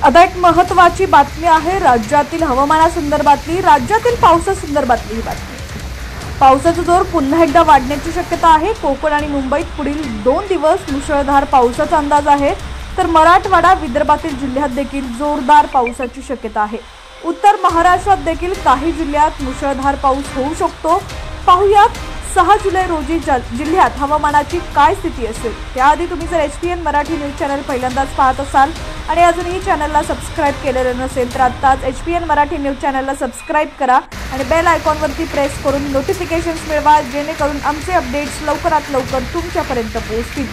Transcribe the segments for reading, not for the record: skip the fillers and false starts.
आता एक महत्त्वाची बातमी आहे राज्यातील हवामानासंदर्भातली, राज्यातील पावसासंदर्भातली ही बातमी। पावसाचा जोर पुन्हा एकदा वाढण्याची शक्यता आहे। कोकण आणि मुंबईत पुढील 2 दिवस मुसळधार पावसाचा अंदाज आहे, तर मराठवाडा विदर्भातील जिल्ह्यात देखील जोरदार पावसाची शक्यता आहे। उत्तर महाराष्ट्रात देखील काही जिल्ह्यात मुसळधार पाऊस होऊ शकतो। पाहुयात 6 जुलै रोजी जिल्ह्यात हवामानाची काय स्थिती असेल। त्याआधी तुम्ही जर HPN मराठी न्यूज चॅनल पहिल्यांदाच पाहत असाल आणि अजूनही चॅनलला सबस्क्राइब केलेलं नसेल तर आत्ताच HPN मराठी न्यूज चॅनलला सबस्क्राइब करा आणि बेल आयकॉनवरती प्रेस करून नोटिफिकेशन्स मिळवा, जेणेकरून आमचे अपडेट्स लवकरात लवकर तुमच्यापर्यंत पोहोचतील।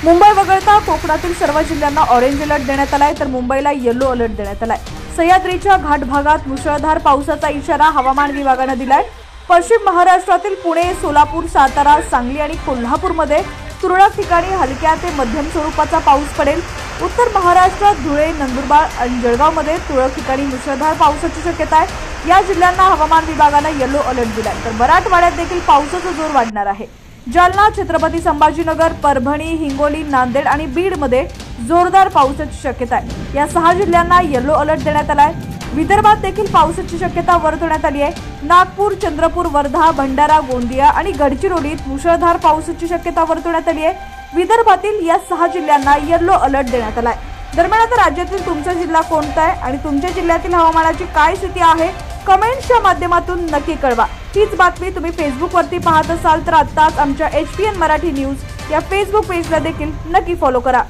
मुंबई वगळता कोकणातील सर्व जिल्ह्यांना ऑरेंज अलर्ट देण्यात आलाय, तर मुंबईला येलो अलर्ट देण्यात आलाय। सह्याद्रीच्या घाट भागात मुसळधार पावसाचा इशारा हवामान विभागाने दिलाय। पश्चिम महाराष्ट्रातील पुणे, सोलापूर, सातारा, सांगली आणि कोल्हापूरमध्ये तुरळक ठिकाणी हलक्या ते मध्यम स्वरूपाचा पाऊस पडेल। उत्तर महाराष्ट्रात धुळे, नंदुरबार आणि जळगावमध्ये तुरळक ठिकाणी मुसळधार पावसाची शक्यता आहे। या जिल्ह्यांना हवामान विभागाने येलो अलर्ट दिलाय, तर मराठवाड्यात देखील पावसाचा जोर वाढणार आहे। जालना, छत्रपती संभाजीनगर, परभणी, हिंगोली, नांदेड आणि बीडमध्ये जोरदार पावसाची शक्यता आहे। या 6 जिल्ह्यांना येलो अलर्ट देण्यात आलाय। विदर्भात देखील पावसाची शक्यता वर्तवण्यात आली आहे। नागपूर, चंद्रपूर, वर्धा, भंडारा, गोंदिया आणि गडचिरोलीत मुसळधार पावसाची शक्यता वर्तवण्यात आली आहे। विदर्भातील या 6 जिल्ह्यांना येलो अलर्ट देण्यात आलाय। दरम्यान आता राज्यातील तुमचा जिल्हा कोणता आहे आणि तुमच्या जिल्ह्यातील हवामानाची काय स्थिती आहे, कमेंट्सच्या माध्यमातून नक्की कळवा। हीच बातमी तुम्ही फेसबुकवरती पाहत असाल तर आत्ताच आमच्या HPN मराठी न्यूज या फेसबुक पेजला देखील नक्की फॉलो करा।